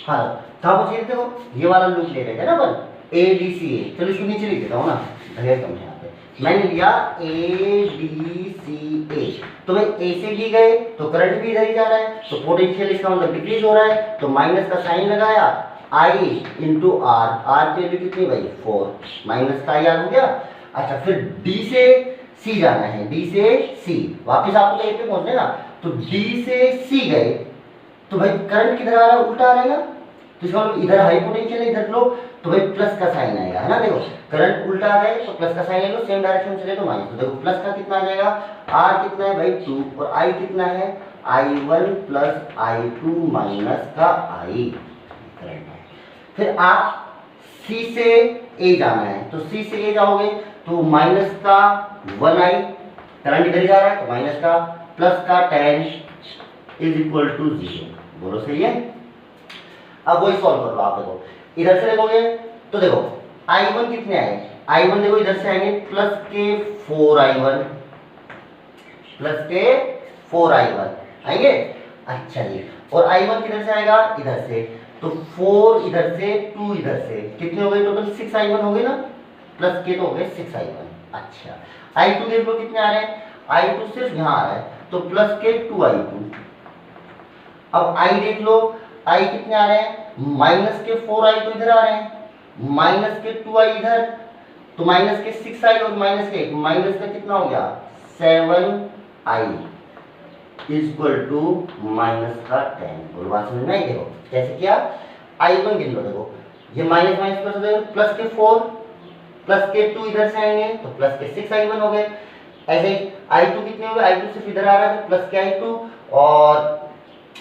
हाँ कहाँ पहुंच गए? देखो ये वाला लूप ले रहे थे ना अपन, ए डी सी ए, चलो इसको नीचे लिख देता हूँ ना, जगह कम है यहाँ पे। मैंने लिया ए डी सी ए, तो भाई ए से डी गए तो करंट भी इधर ही जा रहा है, तो पोटेंशियल इसका मतलब डिक्रीज हो रहा है, तो माइनस का साइन लगाया, आई इंटू आर, आर की वैल्यू कितनी भाई 4, माइनस का आई आर हो गया। अच्छा फिर डी से सी जाना है, डी से सी, वापस आपको ए पे पहुंचना है ना, तो डी से सी गए तो भाई करंट किधर आ रहा है? उल्टा आ रहा है ना, तो इसका मतलब इधर हाई पोटेंशियल है, इधर लो, तो भाई प्लस का साइन आएगा, है ना। देखो करंट उल्टा आ गया तो प्लस का साइन ले लो, सेम डायरेक्शन में चले तो माइनस, तो देखो प्लस का कितना आ जाएगा, आर कितना है भाई 2, और आई कितना है I1 प्लस I2 माइनस का आई करंट है। फिर आप सी से ए जाना है, तो सी से ए जाओगे तो माइनस का 1i, करंट इधर जा रहा है तो माइनस का, प्लस का 10 इज इक्वल टू 0, बोलो सही है। अब वही सॉल्व कर लो आप, देखो इधर से देखोगे तो देखो I1 कितने आए, I1 देखो इधर से आएंगे प्लस के 4i1, प्लस के 4i1 आएंगे। अच्छा जी, और I1 किधर से आएगा? इधर से, तो 4 इधर से 2 इधर से, कितने हो गए टोटल? 6i1 हो गए ना, प्लस के तो हो गए 6i1। अच्छा I2 देख लो कितने आ रहे हैं, I2 सिर्फ यहाँ आ रहा है तो प्लस के 2i2। अब I देख लो, I कितने आ रहे हैं? माइनस के 4i तो इधर आ रहे हैं, माइनस के 2i इधर, तो माइनस के 6i और माइनस के 1, माइनस का कितना हो गया 7i is equal to minus का 10। बोलो बात समझ में आई? देखो कैसे किया, I1 गिन लो, देखो ये माइनस माइनस प्लस हो जाएगा, प्लस के 4 प्लस के 2 इधर से आएंगे तो प्लस के 6i1 हो गए। ऐसे ही I2 कितने हो गए, I2 सिर्फ इधर आ रहा है तो प्लस के I2, और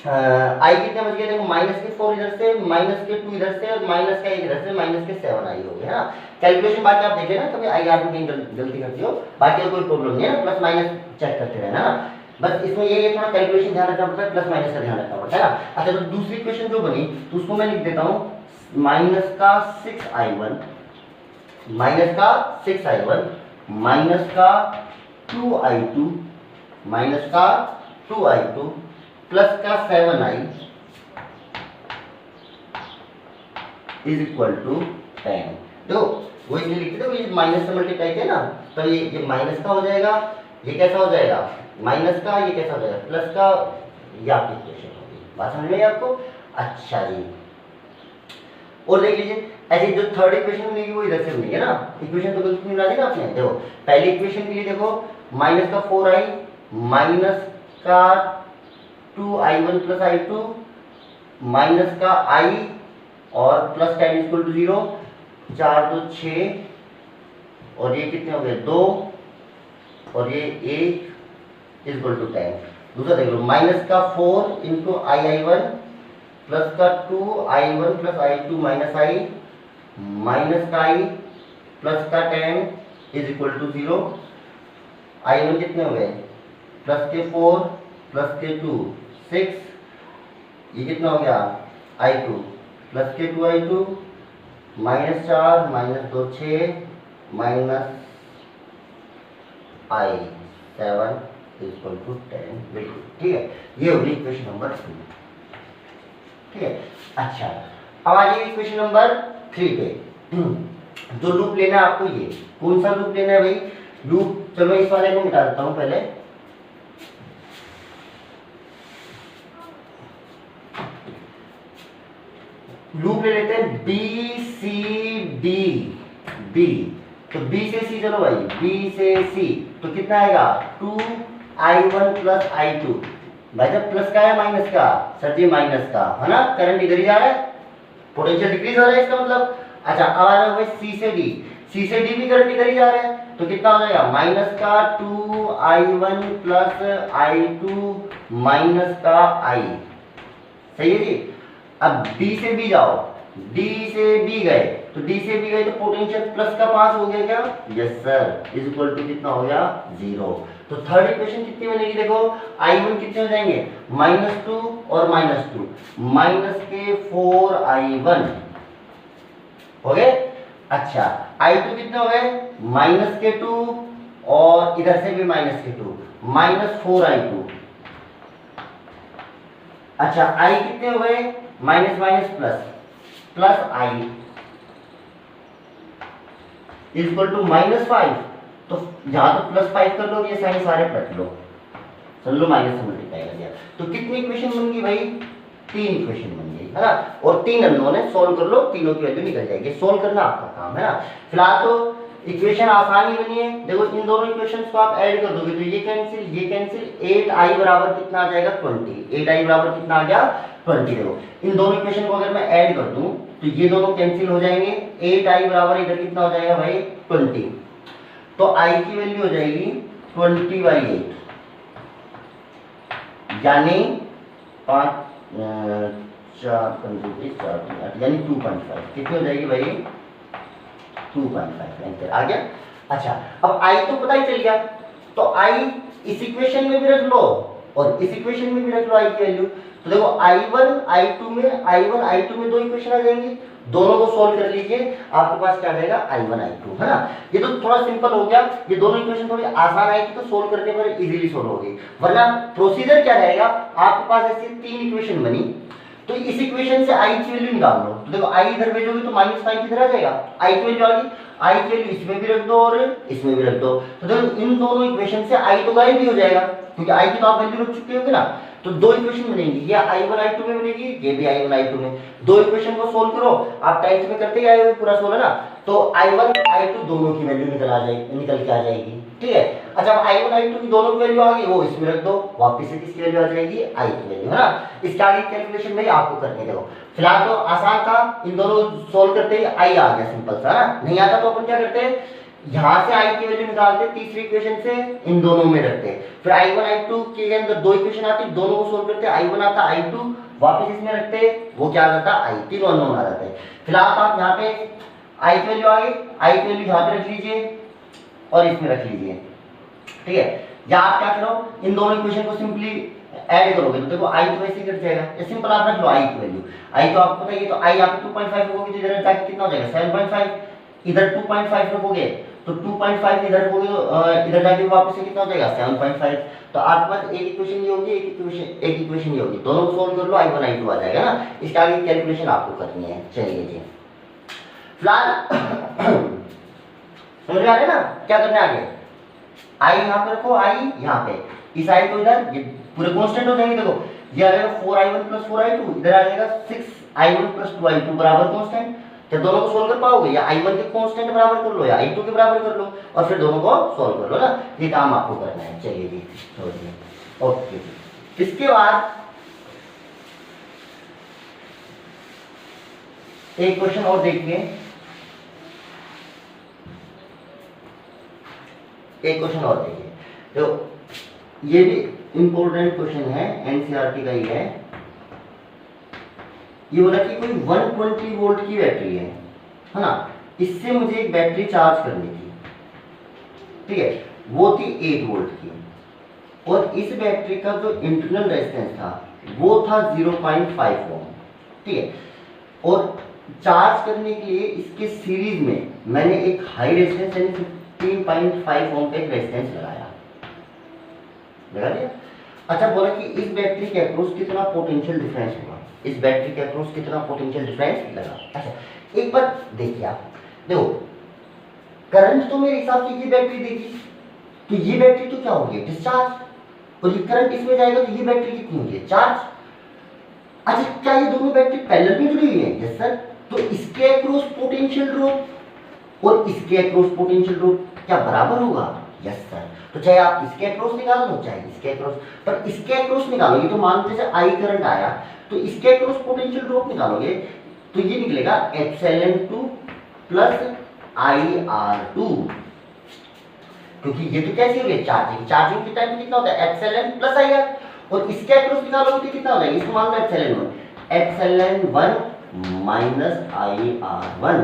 आई कितने बच गए? देखो माइनस के 4 इधर से, माइनस के 2 इधर से, और माइनस का 1 इधर से, माइनस के 7i हो गया, है ना। कैलकुलेशन बाकी आप देखे ना, कभी आई आर में कहीं गलती करती हो, बाकी कोई प्रॉब्लम नहीं है ना, प्लस माइनस चेक करते रहना ना, बस इसमें ये थोड़ा कैलकुलेशन ध्यान रखना पड़ता है, प्लस माइनस का ध्यान रखना पड़ता है ना। अच्छा तो दूसरी इक्वेशन जो बनी तो उसको मैं लिख देता हूँ, माइनस का 6i1, माइनस का 6i1 माइनस का 2i2, माइनस का 2i2 प्लस का 7i इज इक्वल टू 10। देखो वो इसलिए लिखते थे, ये माइनस से मल्टीप्लाई किया ना, तो ये माइनस का हो जाएगा, ये कैसा हो जाएगा माइनस का, ये कैसा हो जाएगा प्लस का, ये आपकी इक्वेशन होगी। बात समझ में आई आपको? अच्छा जी, और देख लीजिए ऐसे जो थर्ड इक्वेशन मिलेगी वो इधर से मिलेगी ना, इक्वेशन तो गलती मिला दी ना आपने। देखो पहली इक्वेशन के लिए देखो माइनस का 4i माइनस का 2i1 प्लस i2 माइनस का i और प्लस 10 इक्वल टू 0, 4 2 6, और ये कितने हो गए 2, और ये 1 इक्वल टू 10। दूसरा देख लो माइनस का 4 इंटू i1 प्लस का 2i1 plus i2 minus i, minus का i प्लस का 10 इज इक्वल टू 0। i1 कितने हो गए प्लस के 4 प्लस के 2 6, ये कितना हो गया i2 प्लस के 2i2 minus 4 minus 2 6 minus i 7 equal to 10। बिल्कुल ठीक है, ये होगी इक्वेशन नंबर 2। ठीक है, अच्छा अब आ जाइए इक्वेशन नंबर 3 पे। जो लूप लेना है आपको, ये कौन सा लूप लेना है भाई? लूप, चलो मैं इस वाले को मिटा देता हूं पहले। लूप ले लेते हैं बी सी डी बी, तो बी से सी, चलो भाई बी से सी, तो कितना आएगा 2i1 प्लस i2। भाई जब प्लस का है माइनस का, सर जी माइनस का है ना, करंट इधर ही जा रहा है, पोटेंशियल डिक्रीज हो रहा है इसका मतलब। अच्छा अब आ रहा है सी से डी, सी से डी भी करंट इधर ही जा रहा है, तो कितना हो जाएगा माइनस का 2i1 प्लस i2 माइनस का i। सही है जी। अब D से B जाओ, D से B गए तो D से B गए तो पोटेंशियल प्लस का 5 हो गया क्या? Yes sir, is equal to कितना हो गया 0। तो थर्ड इक्वेशन कितनी बनेगी? देखो I1 कितने हो जाएंगे -2 और -2, माइनस के 4i1 हो गए। अच्छा I2 कितने हो गए माइनस के 2 और इधर से भी माइनस के 2, माइनस 4i2। अच्छा I कितने हो गए minus minus plus, plus I equal to -5। तो जहां तो +5 कर लो, ये साइन सारे पलट लो, समझ लो माइनस से मल्टीप्लाई कर दिया। तो कितनी इक्वेशन बन गई भाई? 3 इक्वेशन बन गई, है ना। और 3 अननोन है, सोल्व कर लो, तीनों की वैल्यू निकल जाएगी। सोल्व करना आपका काम है ना। फिलहाल तो इक्वेशन आसान ही बनी है। देखो इन दोनों इक्वेशंस को आप ऐड कर दोगे तो ये कैंसिल 8i बराबर कितना आ जाएगा? 20। 8i बराबर कितना आ गया? 20। देखो इन दोनों इक्वेशन को अगर मैं ऐड कर दूं तो ये दोनों कैंसिल हो जाएंगे। 8i बराबर इधर कितना हो जाएगा भाई? 20। तो i की वैल्यू हो जाएगी 20/8, यानी 5 4 4 यानी 2.5। कितनी हो जाएगी भाई? 2.5 एंसर आ गया। अच्छा अब i तो पता ही चल गया, तो i इस इक्वेशन में भी रख लो और इस इक्वेशन में भी रख लो i की वैल्यू। तो देखो i1 i2 में दो इक्वेशन आ जाएंगी, दोनों को सोल्व कर लीजिए, आपके पास क्या रहेगा? i1 i2, है ना। ये तो थोड़ा सिंपल हो गया, ये दोनों इक्वेशन थोड़ी आसान आई थी तो सोल्व करने पर इजीली सोल्व होगी। वरना प्रोसीजर क्या रहेगा? आपके पास ऐसी 3 इक्वेशन बनी, तो इस इक्वेशन से i की वैल्यू निकाल लो। तो देखो i इधर भेजोगे तो -5 इधर आ जाएगा, i की वैल्यू आ गई। i की वैल्यू इसमें भी रख दो और इसमें भी रख दो, तो देखो इन दोनों इक्वेशन से i तो गायब भी हो जाएगा, क्योंकि i की तो आप वैल्यू रख चुके होगे ना। तो दो इक्वेशन बनेंगी, ये i1 i2 में बनेगी, ये भी i1 i2 में। दो इक्वेशन को सोल्व करो, आप 10th में करते ही आए हुए पूरा सोल्व, है ना। तो i1 i2 दोनों की वैल्यू निकल के आ जाएगी, ठीक है। अच्छा अब i1 i2 की दोनों की वैल्यू आ गई, वो इसमें रख दो, वापस से किसकी वैल्यू आ जाएगी? i की वैल्यू, है ना। इसके आगे कैलकुलेशन भाई आपको करने दो। फिलहाल तो आसान था, इन दोनों सोल्व करते ही i आ गया, सिंपल सा, है ना। नहीं आता तो अपन क्या करते हैं, यहां से i की वैल्यू निकालते, तीसरी इक्वेशन से इन दोनों में रखते, फिर i1 i2 के अंदर दो इक्वेशन आती, दोनों को सोल्व करते, i1 आता, i2 वापस इसमें रखते, वो क्या आ जाता? i, तीनों अननोन आ जाते हैं। फिलहाल आप यहाँ पे i की वैल्यू आ गई, i की वैल्यू यहाँ पे रख लीजिए और इसमें रख लीजिए, ठीक है। या आप क्या करो, इन दोनों इक्वेशन को सिंपली ऐड करोगे तो देखो i तो वैसे ही कट जाएगा, या सिंपल आप रख लो i की वैल्यू। i तो आपको पता है, तो i यहाँ पे 2.5 रखोगे तो इधर जाके कितना हो जाएगा? 7.5। इधर 2.5 रखोगे तो 2.5 इधर रखोगे तो इधर जाके वापस से कितना हो जाएगा? 7.5। तो आपके पास एक इक्वेशन ये होगी, एक इक्वेशन ये होगी, दोनों को सोल्व कर लो, i1 i2 आ जाएगा ना। इसके आगे कैलकुलेशन आपको करनी है। चलिए जी, फिलहाल समझ में आ रहा है ना क्या करना है आगे? i यहाँ पे रखो, i यहाँ पे, इस i को इधर, ये पूरे कांस्टेंट हो जाएंगे। देखो ये आ जाएगा 4i1 + 4i2, इधर आ जाएगा 6i1 + 2i2 बराबर कांस्टेंट। जब दोनों को सोल्व कर पाओगे, या i1 के कांस्टेंट बराबर कर लो या i2 के बराबर कर लो, और फिर दोनों को सोल्व कर लो ना। ये काम आपको करना है। चलिए जी, छोड़िए, ओके। इसके बाद एक क्वेश्चन और देखिए, एक क्वेश्चन और देखिए, तो ये भी इंपॉर्टेंट क्वेश्चन है, एनसीईआरटी का ही है। ये बोला कि कोई 120 वोल्ट की बैटरी है ना, इससे मुझे एक बैटरी चार्ज करनी थी, ठीक है। वो थी 8 वोल्ट की, और इस बैटरी का जो इंटरनल रेजिस्टेंस था वो था 0.5 ओम, ठीक है। और चार्ज करने के लिए इसके सीरीज में मैंने एक हाई रेजिस्टेंस यानी 15.5 ओम का एक रेजिस्टेंस लगा दिया। अच्छा बोला कि इस बैटरी के अक्रॉस कितना पोटेंशियल डिफरेंस होगा, इस बैटरी के अक्रॉस कितना पोटेंशियल डिफरेंस लगा। अच्छा एक बात देखिए आप, देखो करंट तो मेरे हिसाब से ये बैटरी देगी, तो ये बैटरी तो क्या होगी? डिस्चार्ज, और ये करंट इसमें जाएगा तो ये बैटरी कितनी होगी? चार्ज। अच्छा क्या ये दोनों बैटरी पैरेलल में जुड़ी हुई है? Yes sir. तो इसके अक्रॉस पोटेंशियल ड्रॉप और इसके अक्रॉस पोटेंशियल ड्रॉप क्या बराबर होगा? Yes sir. तो चाहे आप इसके अक्रॉस निकाल लो चाहे इसके अक्रॉस, पर इसके अक्रॉस निकालोगे तो मान लीजिए आई करंट आया, तो इसके अक्रॉस पोटेंशियल ड्रॉप निकालोगे तो ये निकलेगा ε2 + IR2, क्योंकि ये तो कैसी हो गई? चार्जिंग। चार्जिंग के टाइम कितना होता है? εn + IR, और इसके अक्रॉस निकालोगे तो कितना हो जाएगा? इसको मान लो εn1 IR1।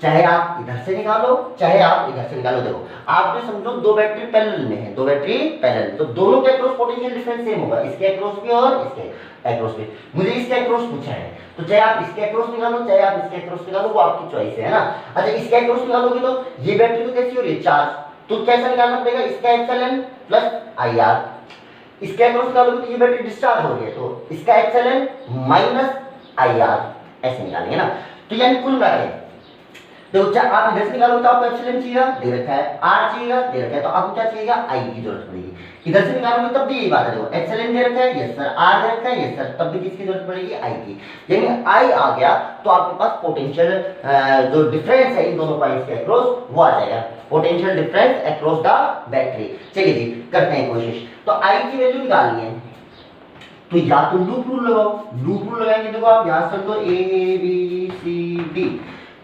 चाहे आप इधर से निकालो चाहे आप इधर से निकालो। देखो आपने समझो दो बैटरी पैरेलल में है, दो बैटरी पैरेलल, तो दोनों के अक्रॉस पोटेंशियल डिफरेंस सेम होगा, इसके अक्रॉस भी और इसके अक्रॉस भी। मुझे इसके अक्रॉस पूछा है, तो चाहे आप इसके अक्रॉस निकालो चाहे आप इसके अक्रॉस निकालो, वो आपकी चॉइस है ना। अच्छा इसके अक्रॉस निकालोगे तो ये बैटरी तो कैसी हो रही है? चार्ज, तो कैसा निकालना पड़ेगा? इसका εn + IR। इसके अक्रॉस निकालोगे तो ये बैटरी डिस्चार्ज हो रही है, तो इसका εn - आई आर, ऐसे निकालेंगे ना। तो यानी कुल मिला के देखो, चाहे आप इधर से निकालोगे तो आपको एप्सिलॉन चाहिएगा, दे रखा है, आर चाहिएगा, दे रखा है, तो आपको क्या चाहिएगा, आई की जरूरत पड़ेगी। इधर से निकालोगे तब भी यही बात है, देखो एप्सिलॉन दे रखा है, यस सर, आर दे रखा है, यस सर, तब भी किसकी जरूरत पड़ेगी, आई की। यानी आई आ गया तो आपके पास पोटेंशियल जो डिफरेंस है इन दोनों पॉइंट्स के अक्रॉस वो आ जाएगा, potential difference across the battery. चलिए जी करते हैं कोशिश। तो आई की वैल्यू निकालनी है, तो या तो लूप रूल लगाओ, लूप रूल लगाएंगे, देखो आप यहां से तो ए बी सी डी,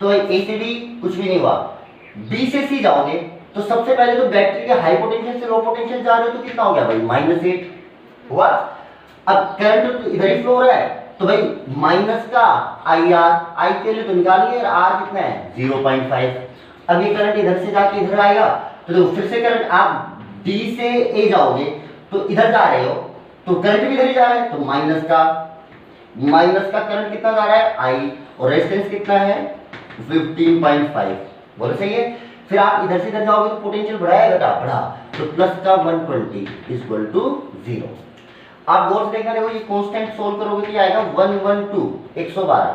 तो ए से डी कुछ भी नहीं हुआ, बी से सी जाओगे तो सबसे पहले तो बैटरी के हाई पोटेंशियल से लो पोटेंशियल जा रहे हो तो कितना हो गया भाई, -8 हुआ। अब करंट तो इधर ही फ्लो हो रहा है, तो भाई माइनस का आई आर, आई के लिए तो निकालिए, आर कितना है 0.5। अब ये करंट इधर से जाके इधर आएगा, तो देखो फिर से करंट, आप डी से ए जाओगे तो इधर जा रहे हो तो करंट भी इधर ही जा रहा है, तो माइनस का करंट कितना जा रहा है, आई, और रेजिस्टेंस कितना है 15.5, बोलो सही है। फिर आप इधर से इधर जाओगे तो पोटेंशियल बढ़ाया घटा बढ़ा, तो प्लस का 120 इक्वल टू 0। आप गौर से देखना, देखो ये कांस्टेंट सोल्व करोगे तो ये आएगा 112 112,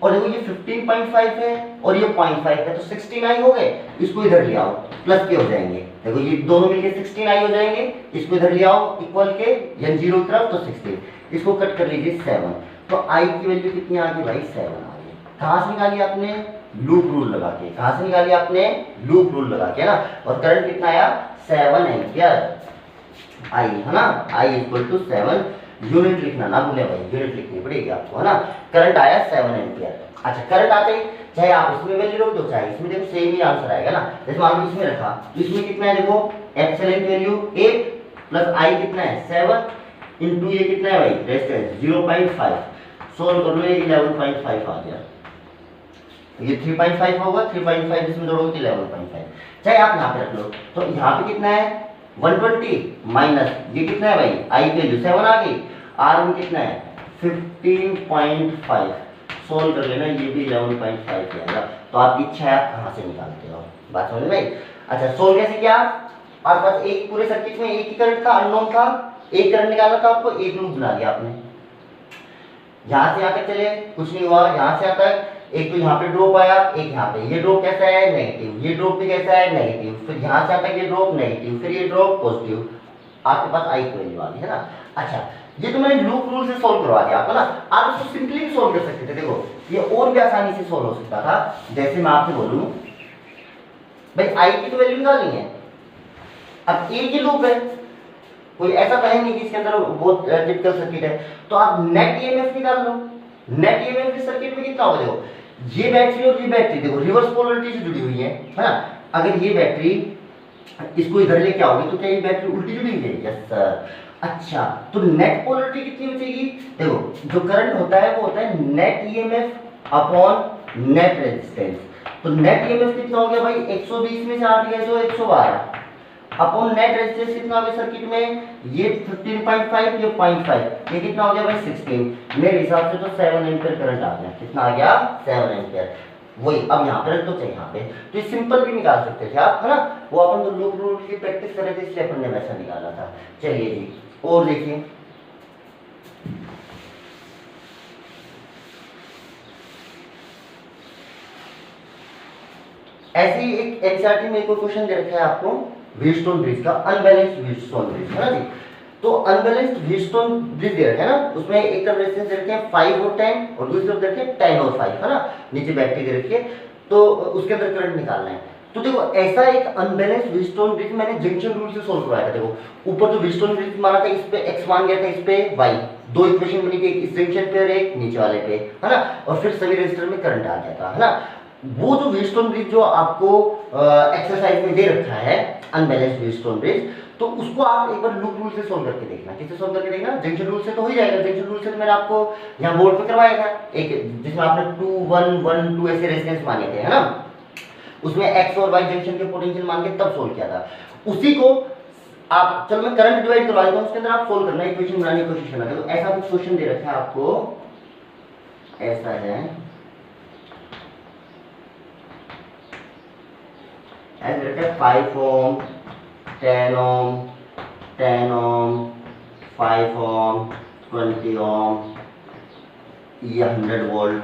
और देखो ये 15.5 है और ये 0.5 है, तो 16 आई हो गए, इसको इधर ले आओ, प्लस के हो जाएंगे, देखो ये दोनों मिलके 16 आई हो जाएंगे, इसको इधर ले आओ इक्वल के, यानी 0 तरफ तो 16, इसको कट कर लीजिए 7, तो आई की वैल्यू कितनी आ गई भाई 7 आ गई। कहां से निकाली आपने, लूप रूल लगा के, कहां से निकाली आपने, लूप रूल लगा के ना, और करंट कितना आया 7 एम्पियर आई, है ना, आई इक्वल टू 7, यूनिट लिखना ना भूलें भाई, यूनिट लिखनी पड़ेगी आपको, है ना। करंट आया 7 एम्पियर। अच्छा करंट आते ही चाहे आप इसमें वैल्यू रख दो चाहे इसमें, देखो सेम ही आंसर आएगा ना। जैसे मान लो इसमें रखा, तो इसमें कितना है, देखो एप्सिलॉन वैल्यू 8 प्लस आई कितना है 7 इनटू ये कितना है भाई रेजिस्टेंस 0.5, सोल्व कर लो, ये 11.5 आ गया, ये 3.5 होगा, 3.5 इसमें जोड़ोगे तो 11.5, चाहे आप यहाँ पे रख लो। तो यहाँ पे कितना है 120 माइनस ये कितना है भाई, आई की वैल्यू 7 आ गई, आर में कितना है 15.5, सोल्व कर लेना, ये भी 11.5 आएगा। तो आपकी इच्छा है आप कहाँ से निकालते हो, बात समझ में आई। अच्छा सोल्व कैसे किया, आपके पास एक पूरे सर्किट में एक ही करंट था, अननोन था, एक करंट निकालना था आपको, एक लूप बना लिया आपने, यहां से यहां तक चले कुछ नहीं हुआ, यहां से यहां तक एक तो यहाँ पे ड्रॉप आया, एक यहाँ पे, ये ड्रॉप कैसा है नेगेटिव, ये ड्रॉप भी कैसा है नेगेटिव, फिर यहाँ से आता है ये ड्रॉप नेगेटिव, फिर ये ड्रॉप पॉजिटिव, आपके पास आई की वैल्यू आ गई, है ना। अच्छा ये तो मैंने लूप रूल से सोल्व करवा दिया आपको ना, आप इसको सिंपली भी सोल्व कर सकते थे, देखो ये और भी आसानी से सोल्व हो सकता था। जैसे मैं आपसे बोलूं भाई आई की तो वैल्यू निकालनी है, अब ए की लूप है, कोई ऐसा तो है नहीं कि इसके अंदर बहुत टिपिकल सर्किट है, तो आप नेट ईएमएफ निकाल लो। नेट ईएमएफ इस सर्किट में कितना होगा, देखो ये बैटरी और ये बैटरी देखो रिवर्स पोलरिटी से जुड़ी हुई है ना। अगर ये बैटरी इसको इधर लेके आओगे तो क्या ये बैटरी उल्टी जुड़ी हुई है, यस सर। अच्छा तो नेट पोलरिटी कितनी बचेगी, देखो जो करंट होता है वो होता है net EMF upon net resistance, तो नेट ईएमएफ कितना हो गया भाई 120 में से 8 गया जो 112 अपॉन नेट रेजिस्टेंस कितना हो गया सर्किट में, ये 15.5 ये 0.5, ये कितना हो गया भाई 16, मेरे हिसाब से तो 7 एम्पियर करंट आ गया, कितना आ गया 7 एम्पियर। वही अब यहाँ पे रख दो, चाहिए यहाँ पे, तो ये सिंपल भी निकाल सकते थे आप, है ना, वो अपन तो लूप रूल की प्रैक्टिस कर रहे थे इसलिए अपन ने वैसा निकाला था। चलिए जी और देखिए, ऐसे ही एक एनसीईआरटी में कोई क्वेश्चन दे रखा है आपको व्हीटस्टोन ब्रिज का, अनबैलेंस्ड व्हीटस्टोन ब्रिज, है ना जी। तो अनबैलेंस्ड व्हीटस्टोन ब्रिज दे रखा है ना, उसमें एक तरफ रेजिस्टेंस दे रखे हैं 5 और 10 और दूसरी तरफ दे रखे हैं 10 और 5, है ना, नीचे बैटरी दे रखी है, तो उसके अंदर करंट निकालना है। तो देखो ऐसा एक अनबैलेंस्ड व्हीटस्टोन ब्रिज मैंने जंक्शन रूल से सोल्व करवाया था। देखो ऊपर जो व्हीटस्टोन ब्रिज माना था इस पे x मान गया था, इस पे y, दो इक्वेशन बनी थी, एक इस जंक्शन पे और एक नीचे वाले पे, है ना, और फिर सभी रेजिस्टर में करंट आ गया था, है ना। वो जो व्हीटस्टोन ब्रिज जो आपको एक्सरसाइज में दे रखा है अनबैलेंस्ड व्हीटस्टोन ब्रिज, तो उसको आप एक बार लूप रूल से सोल्व करके देखना। किससे सोल्व करके देखना, जंक्शन रूल से तो हो ही जाएगा, जंक्शन रूल से तो मैंने आपको यहाँ बोर्ड पे करवाया था एक, जिसमें आपने 2 1 1 2 ऐसे रेजिस्टेंस माने थे, है ना, उसमें x और y जंक्शन के पोटेंशियल मान के तब सोल्व किया था। उसी को आप, चलो मैं करंट डिवाइड करवा देता हूँ, उसके अंदर आप सोल्व करना, इक्वेशन बनाने की कोशिश करना। देखो ऐसा कुछ क्वेश्चन दे रखा है आपको, ऐसा है, ऐसे रखा है 5 ओम 10 ओम 10 ओम 5 ओम 20 ओम, ये 100 वोल्ट।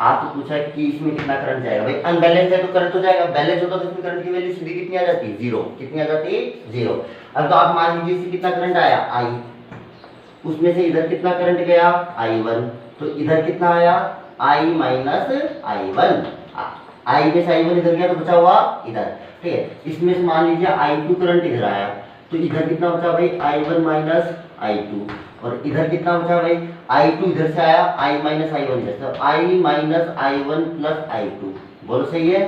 आपसे पूछा है कि इसमें कितना करंट जाएगा, भाई अनबैलेंस है तो करंट तो जाएगा, बैलेंस होता तो इसमें करंट की वैल्यू सीधी कितनी आ जाती है, 0। कितनी आ जाती है, 0। अब तो आप मान लीजिए इससे कितना करंट आया, I, उसमें से इधर कितना करंट गया, I1, तो इधर कितना आया, I माइनस I1, I में से I1 इधर गया तो बचा हुआ इधर, ठीक है। इसमें से मान लीजिए I2 करंट इधर आया तो इधर कितना बचा भाई, I1 माइनस I2, और इधर कितना बचा भाई, I2 इधर से आया, I माइनस I1 इधर से, I minus I1 plus I2, बोलो सही है।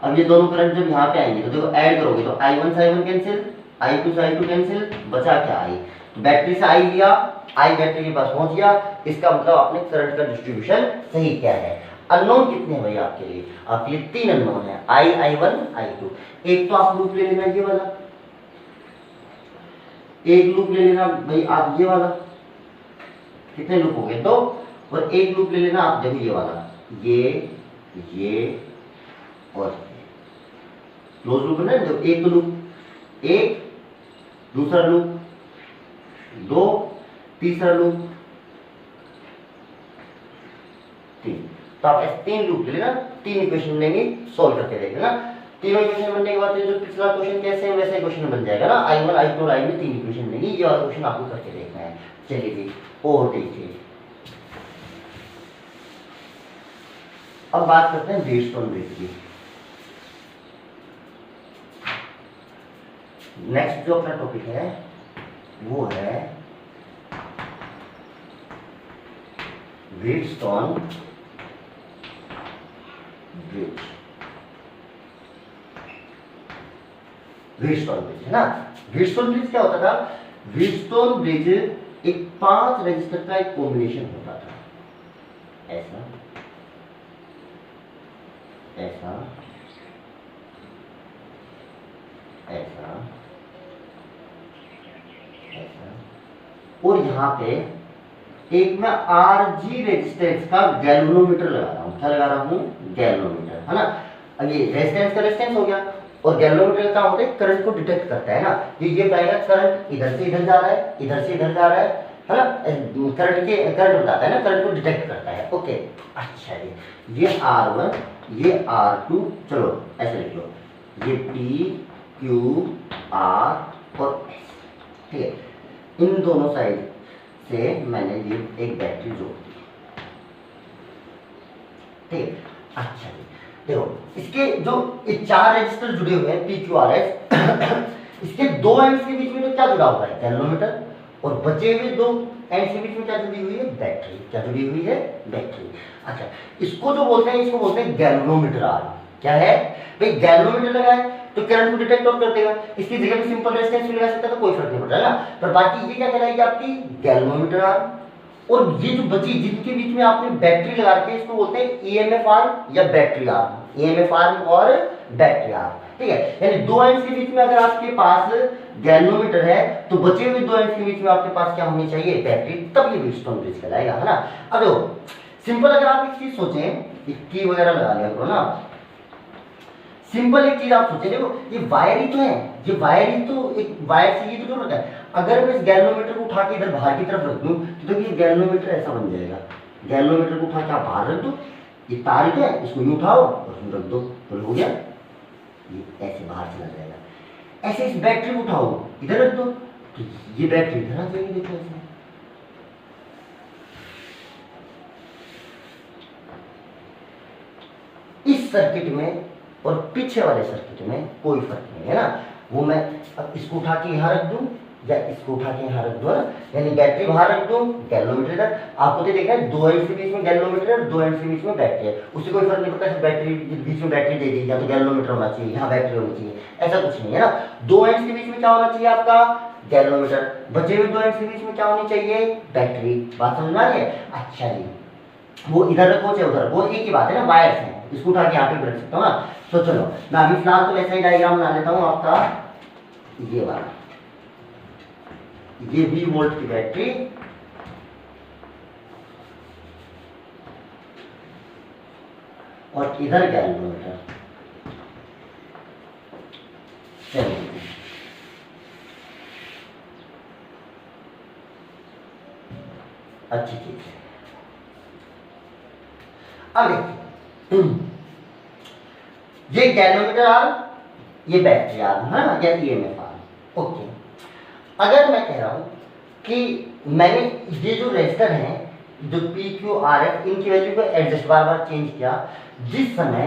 अब ये दोनों करंट जब यहाँ पे आएंगे तो देखो ऐड करोगे तो I1 से I1 कैंसिल, I2 से I2 कैंसिल, बचा क्या I, तो बैटरी से I लिया, I बैटरी के पास पहुंच गया, इसका मतलब आपने करंट का डिस्ट्रीब्यूशन सही किया है। अननोन कितने हैं भाई आपके लिए, आपके लिए 3 अननोन है, I, I1, I2। एक तो आप लूप ले लेना ये वाला, एक लूप ले लेना भाई आप ये वाला, कितने लूप हो गए, 2, और एक लूप ले लेना आप देखो ये वाला, ये और क्लोज लूप है ना, देखो एक तो लूप, एक, दूसरा लूप 2, तीसरा लूप 3। तो आप ऐसे 3 लूप ले लेना, 3 इक्वेशन लेंगे, सोल्व करके देख लेना। तीनों इक्वेशन बनने के बाद जो पिछला क्वेश्चन कैसे है वैसे क्वेश्चन बन जाएगा ना, I1 I2 और I में 3 इक्वेशन लेंगे, ये वाला क्वेश्चन आपको करके देखना है। चलिए जी और देखिए, अब बात करते हैं व्हीटस्टोन ब्रिज की। नेक्स्ट जो अपना टॉपिक है वो है व्हीटस्टोन ब्रिज। व्हीटस्टोन ब्रिज है ना, व्हीटस्टोन ब्रिज क्या होता था, व्हीटस्टोन ब्रिज एक 5 रजिस्टर का एक कॉम्बिनेशन होता था, ऐसा ऐसा ऐसा ऐसा, और यहाँ पे एक मैं RG रेजिस्टेंस का गैल्वेनोमीटर लगा रहा हूँ, क्या लगा रहा हूँ, गैल्वेनोमीटर, है ना। अब ये रेजिस्टेंस का रेजिस्टेंस हो गया, और गैल्वेनोमीटर क्या होता है, करंट को डिटेक्ट करता है ना, ये बताएगा करंट इधर से इधर जा रहा है, इधर से इधर जा रहा है ना, करंट बताता है ना, करंट को डिटेक्ट करता है। ओके, अच्छा ये R1, ये R2, चलो ऐसे लिख लो, ये P Q R और S, ठीक है। इन दोनों साइड से मैंने ये एक बैटरी जोड़ दी, ठीक है। अच्छा देखो इसके जो 4 रजिस्टर जुड़े हुए हैं P Q R S, इसके 2 एंड्स के बीच में तो क्या जुड़ा हुआ है, गैल्वेनोमीटर, और बचे हुए 2 एंड्स के बीच में क्या जुड़ी हुई है, बैटरी, क्या जुड़ी हुई है, बैटरी। अच्छा इसको जो बोलते हैं, इसको बोलते हैं गैल्वेनोमीटर आर्म। क्या है भाई, गैल्वेनोमीटर लगा है तो करंट को डिटेक्ट कर देगा, इसकी जगह पे सिंपल रेजिस्टेंस भी लगा सकता है तो कोई फर्क नहीं पड़ता है ना, पर बाकी ये क्या कहलाएगी आपकी गैल्वेनोमीटर आर्म। और ये जो बची जिनके बीच में आपने बैटरी लगा के, इसको बोलते हैं EMF आर्म या बैटरी आर्म, EMF आर्म और बैटरी आर्म, ठीक है। यानी 2 एंड्स के बीच में अगर आपके पास गैल्वेनोमीटर है तो बचे हुए 2 एंड्स के बीच में आपके पास क्या होनी चाहिए, बैटरी, तब ये व्हीटस्टोन ब्रिज कहलाएगा, है ना। अब देखो सिंपल अगर आप एक चीज सोचें, की वगैरह लगा लिया करो ना, सिंपल एक चीज आप सोचें, देखो ये वायर ही तो है, ये वायर ही तो, एक वायर से ये तो जरूरत है। अगर मैं इस गैल्वेनोमीटर को उठा के इधर बाहर की तरफ रख दूं तो देखिए गैल्वेनोमीटर ऐसा बन जाएगा, गैल्वेनोमीटर को उठा के आप बाहर रख दो, ये तार क्या है, इसको यूं उठाओ और यूं रख दो तो हो गया, ये ऐसे बाहर चला जाएगा। ऐसे इस बैटरी को उठाओ इधर रख दो तो ये बैटरी इधर आ जाएगी, देखो ऐसे। इस सर्किट में और पीछे वाले सर्किट में कोई फर्क नहीं है ना, वो मैं अब इसको उठा के यहाँ रख दूं या इसको उठा के यहाँ रख दो ना, यानी बैटरी बाहर रख दो, गैल्वेनोमीटर इधर, आपको तो देखना है 2 एंड्स के बीच में गैल्वेनोमीटर है, 2 एंड्स के बीच में बैटरी है, उससे कोई फर्क नहीं पड़ता है बैटरी बीच में बैटरी दे दी या तो गैल्वेनोमीटर होना चाहिए, यहाँ बैटरी होनी चाहिए, ऐसा कुछ नहीं है ना। 2 एंड्स के बीच में क्या होना चाहिए आपका, गैल्वेनोमीटर, बचे हुए 2 एंड्स के बीच में क्या होनी चाहिए, बैटरी। बात समझ में आ रही है। अच्छा जी, वो इधर रखो चाहे उधर, वो एक ही बात है ना, वायर्स हैं, इसको उठा के यहाँ पे रख सकता हूँ ना। तो चलो मैं अभी फिलहाल तो वैसा ही डायग्राम बना लेता हूँ आपका, ये वाला, ये 20 वोल्ट की बैटरी और इधर गैल्वेनोमीटर। चलिए अच्छी चीज है। अब देखिए, ये गैल्वेनोमीटर आर्म, ये बैटरी आर्म है ना, या ईएमएफ आर्म। ओके, अगर मैं कह रहा हूं कि मैंने ये जो रेजिस्टर हैं, जो पी क्यू आर एफ, इनकी वैल्यू को एडजस्ट बार बार चेंज किया, जिस समय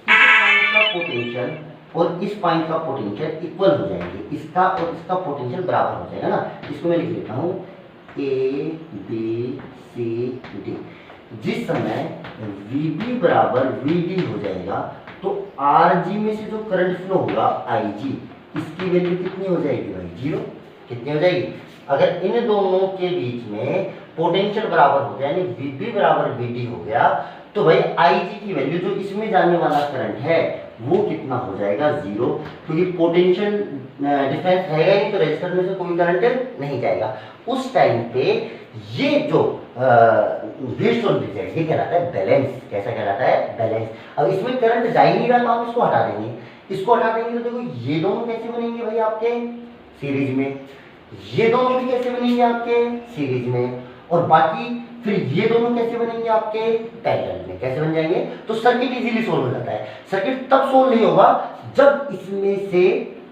इस पॉइंट का पोटेंशियल और इस पॉइंट का पोटेंशियल इक्वल हो जाएंगे, इसका और इसका पोटेंशियल बराबर हो जाएगा ना, इसको मैं लिख लेता हूँ ए बी सी डी। जिस समय VB बराबर VD हो जाएगा तो RG में से जो करंट फ्लो होगा IG, इसकी वैल्यू कितनी हो जाएगी भाई? 0। कितनी हो जाएगी? अगर इन दोनों के बीच में पोटेंशियल बराबर हो गया, यानी VB बराबर VD हो गया, तो भाई IG की वैल्यू जो इसमें जाने वाला करंट है वो कितना हो जाएगा? 0, क्योंकि पोटेंशियल डिफरेंस रहेगा ही, तो रेजिस्टर में से कोई करंट नहीं जाएगा। उस टाइम पे ये जो व्हीटस्टोन ब्रिज है, ये कहलाता है बैलेंस। कैसा कहलाता है? बैलेंस। अब इसमें करंट जा ही नहीं रहा, तो आप इसको हटा देंगे। इसको हटा देंगे तो देखो ये दोनों कैसे बनेंगे भाई आपके? सीरीज में। ये दोनों भी कैसे बनेंगे आपके? सीरीज में। और बाकी फिर ये दोनों कैसे बनेंगे आपके? पैरेलल में। कैसे बन जाएंगे? तो सर्किट इजीली सोल्व हो जाता है। सर्किट तब सोल्व नहीं होगा जब इसमें से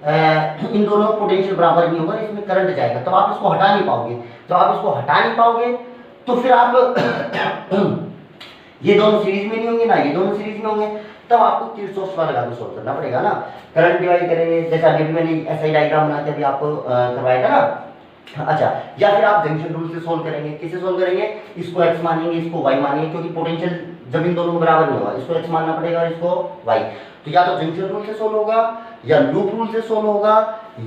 इन दोनों का पोटेंशियल बराबर नहीं होगा, इसमें करंट जाएगा, तब आप इसको हटा नहीं पाओगे। जब आप इसको हटा नहीं पाओगे तो फिर आप ये दोनों सीरीज में नहीं होंगे ना, ये दोनों सीरीज में होंगे, तब आपको किरचॉफ लॉ लगा के सोल्व करना पड़ेगा ना। करंट डिवाइड करेंगे, जैसा अभी मैंने ऐसा ही डायग्राम बना के अभी आपको करवाया था ना। अच्छा, या फिर आप जंक्शन रूल से सोल्व करेंगे। किससे सोल्व करेंगे? इसको x मानेंगे, इसको y मानेंगे, क्योंकि पोटेंशियल जब इन दोनों को बराबर नहीं होगा, इसको x मानना पड़ेगा और इसको y। तो या तो जंक्शन रूल से सोल्व होगा, या लूप रूल से सोल्व होगा,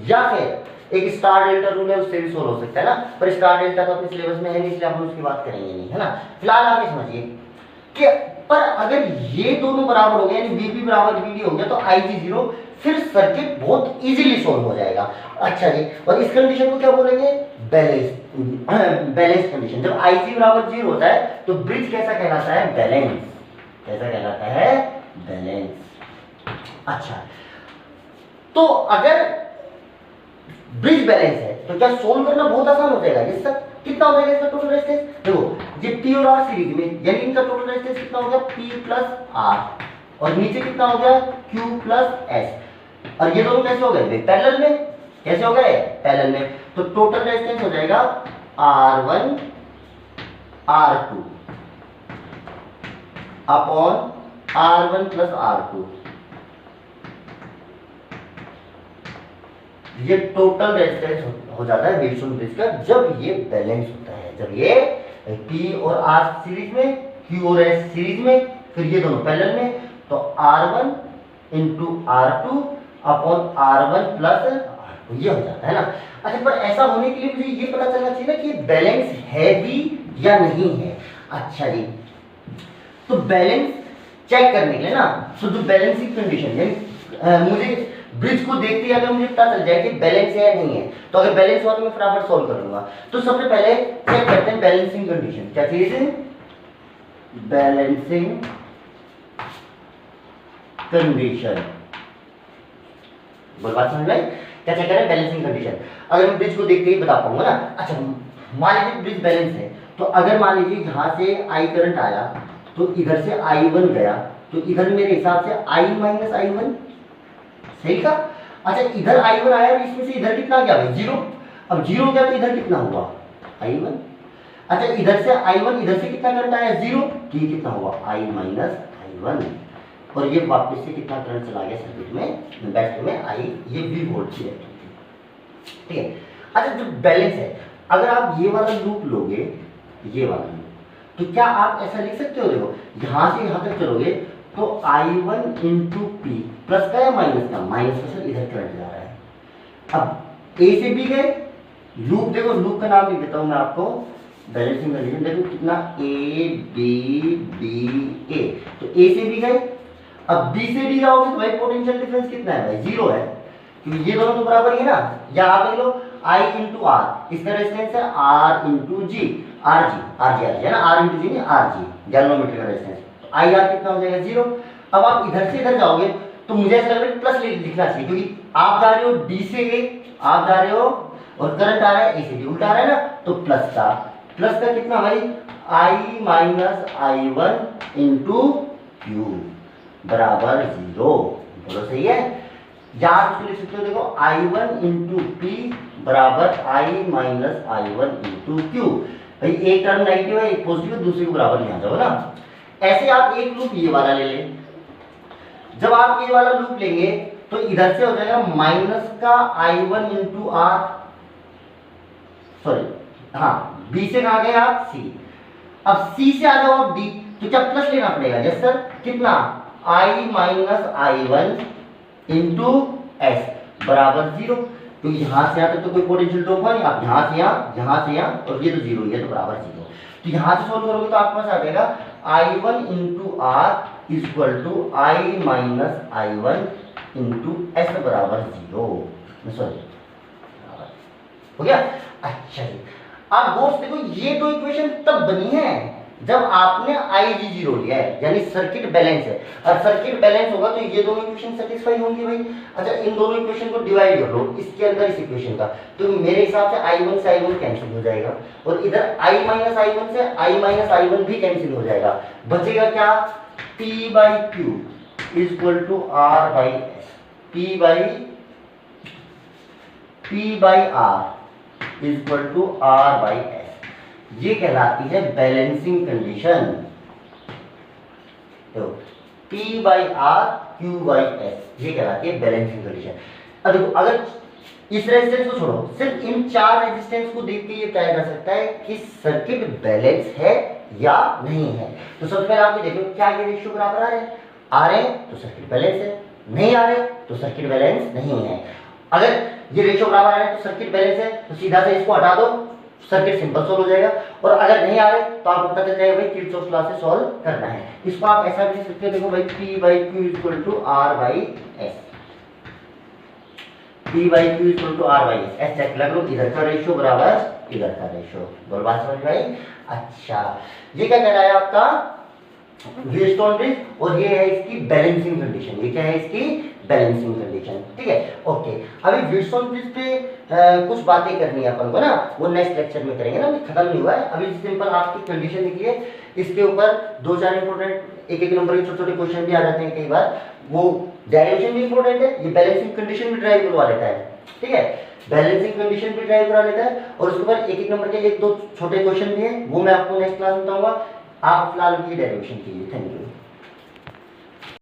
या फिर एक स्टार डेल्टा रूल है, उससे भी सोल्व हो सकता है ना। पर स्टार डेल्टा तो अपने सिलेबस में है नहीं, इसलिए हम उसकी बात करेंगे नहीं, है ना। फिलहाल आप ये समझिए कि पर अगर ये दोनों बराबर हो गए, यानी VB बराबर VD हो गया, तो IG 0, फिर सर्किट बहुत इजीली सोल्व हो जाएगा। अच्छा जी, और इस कंडीशन को क्या बोलेंगे? Balance condition. जब IG बराबर 0 होता है तो ब्रिज कैसा कहलाता है? बैलेंस। कैसा कहलाता है? बैलेंस। अच्छा, तो अगर ब्रिज बैलेंस है तो क्या सोल्व करना बहुत आसान हो जाएगा? ये सब कितना हो जाएगा इसका टोटल रेजिस्टेंस? देखो, ये P और R सीरीज में, यानी इनका टोटल रेजिस्टेंस कितना हो गया? P प्लस R, और नीचे कितना हो गया? Q plus S। और ये दोनों कैसे हो गए? पैरेलल में। कैसे हो गए? पैरेलल में। तो टोटल रेजिस्टेंस हो जाएगा R1 R2 upon R1 plus R2। ये टोटल रेजिस्टेंस हो जाता है व्हीटस्टोन ब्रिज का जब ये बैलेंस होता है। जब ये P और R सीरीज में, Q और S सीरीज में, फिर ये दोनों पैरेलल में, तो R1 into R2 upon R1 plus R2, ये हो जाता है ना। अच्छा, पर ऐसा होने के लिए मुझे ये पता चलना चाहिए ना कि बैलेंस है भी या नहीं है। अच्छा जी, तो बैलेंस चेक करने के लिए ना, तो जो बैलेंसिंग कंडीशन, यानी मुझे ब्रिज को देखते ही अगर मुझे पता चल जाए कि बैलेंस है या नहीं है, तो अगर बैलेंस हुआ तो मैं फटाफट सॉल्व कर लूंगा। तो सबसे पहले चेक करते हैं बैलेंसिंग कंडीशन। क्या चीज है? Balancing condition. बोल बात समझ में? क्या चेक करें? Balancing condition. अगर मैं ब्रिज को देखते ही बता पाऊंगा ना। अच्छा, मान लीजिए ब्रिज बैलेंस है, तो अगर मान लीजिए यहां से I करंट आया, तो इधर से I1 गया, तो इधर मेरे हिसाब से I माइनस I1, सही का। अच्छा, इधर I1 आया और इसमें से इधर कितना गया भाई? 0। अब 0 गया तो इधर कितना हुआ? I1। अच्छा, इधर से I1, इधर से कितना करंट आया? 0, तो ये कितना हुआ? I minus I1। और ये वापस से कितना करंट चला गया सर्किट में, बैटरी में? ये V वोल्ट की है, ठीक है। अच्छा, जो बैलेंस है, अगर आप ये वाला लूप लोगे, ये वाला लूप, तो क्या आप ऐसा लिख सकते हो? देखो, यहां से यहां तक चलोगे तो I1 इंटू P प्लस का या माइनस का? माइनस का सर, इधर करंट जा रहा है। अब A से B गए, लूप देखो, लूप का नाम लिख देता हूं मैं आपको, बैलेंसिंग कंडीशन। देखो कितना A B D A, तो A से B गए। अब B से D जाओगे तो भाई पोटेंशियल डिफरेंस कितना है भाई? 0 है, क्योंकि ये दोनों तो बराबर ही है ना। या आप देख लो I इंटू R, इसका रेजिस्टेंस है R इंटू G, RG है ना, R इंटू G नहीं, RG गैल्वेनोमीटर का रेजिस्टेंस। तो IR कितना हो जाएगा? 0। अब आप इधर से इधर जाओगे तो मुझे ऐसा लग रहा है प्लस लिखना चाहिए, क्योंकि आप जा रहे हो D से A, आप जा रहे हो और करंट आ रहा है A से D, उल्टा आ रहा है ना, तो प्लस का प्लस का कितना भाई i minus I one into Q बराबर 0। बोलो सही है। यहाँ इसको लिख सकते हो, देखो आई वन इंटू पी बराबर I minus I one into Q. भाई एक टर्म नेगेटिव है, एक पॉजिटिव है, दूसरे को बराबर नहीं आ जाओ ना। ऐसे आप एक लूप ये वाला ले लें। जब आप ये वाला लूप लेंगे तो इधर से हो जाएगा माइनस का I one into R, sorry हाँ बी से कहा गए आप सी। अब सी से आ जाओ आप डी, तो क्या प्लस लेना पड़ेगा? यस सर, कितना I minus I one into S बराबर 0। तो यहां से यहां तक तो कोई पोटेंशियल ड्रॉप हुआ नहीं, आप यहां से यहां और ये तो 0, ये तो बराबर 0। तो यहां से सोल्व करोगे तो आपके पास आ जाएगा I one into R equal to I minus I one into S बराबर 0। सॉरी हो गया। अच्छा जी, आप गौर से देखो ये दो इक्वेशन तब बनी है जब आपने आई जी जीरो लिया है, यानी सर्किट बैलेंस है। और सर्किट बैलेंस होगा तो ये दोनों इक्वेशन सेटिस्फाई होंगी भाई। अच्छा, इन दोनों इक्वेशन को डिवाइड कर लो इसके अंदर इस इक्वेशन का, तो मेरे हिसाब से i1 से i1 कैंसिल हो जाएगा और इधर i माइनस i1 से i माइनस i1 भी कैंसिल हो जाएगा। बचेगा क्या? p by Q equal to r by S. p by r equal to r by S. ये कहलाती है बैलेंसिंग कंडीशन। तो P by R Q by S ये कहलाती है बैलेंसिंग कंडीशन। अब देखो, अगर इस रेजिस्टेंस को छोड़ो, सिर्फ इन चार रेजिस्टेंस को देख के ये बताया जा सकता है कि सर्किट बैलेंस है या नहीं है। तो सबसे पहले आप ये देखो, क्या ये रेशियो बराबर आ रहे हैं तो सर्किट बैलेंस है, नहीं आ रहे तो सर्किट बैलेंस नहीं है। अगर ये रेशियो बराबर आ रहे हैं तो सर्किट बैलेंस है, तो सीधा से इसको हटा दो, सर्किट सिंपल सोल्व हो जाएगा। और अगर नहीं आ रहे तो आपको पता चल जाएगा भाई किरचॉफ लॉ से सॉल्व करना है। इसको आप ऐसा भी लिख सकते हो, देखो भाई P by Q equal to R by S. P by Q equal to R by S, S check लग लो, इधर का रेशियो बराबर इधर का रेशियो। बोल बात समझ भाई। अच्छा, ये क्या कह रहा है आपका व्हीटस्टोन ब्रिज, और ये है इसकी बैलेंसिंग कंडीशन। ये क्या है इसकी बैलेंसिंग कंडीशन, ठीक है ओके। अभी व्हीटस्टोन ब्रिज पे कुछ बातें करनी है अपन को ना, वो नेक्स्ट लेक्चर में करेंगे ना, अभी खत्म नहीं हुआ है। अभी सिंपल आपकी कंडीशन लिखी है, इसके ऊपर दो चार इंपोर्टेंट एक नंबर के छोटे छोटे क्वेश्चन भी आ जाते हैं कई बार। वो डेरिवेशन भी इंपोर्टेंट है, ये बैलेंसिंग कंडीशन भी ड्राइव करवा लेता है, ठीक है। बैलेंसिंग कंडीशन भी ड्राइव करा लेता है, और उसके बाद एक नंबर के एक दो छोटे क्वेश्चन भी है, वो मैं आपको नेक्स्ट क्लास में बताऊंगा। आप फिलहाल की डेरिवेशन कीजिए। Thank you.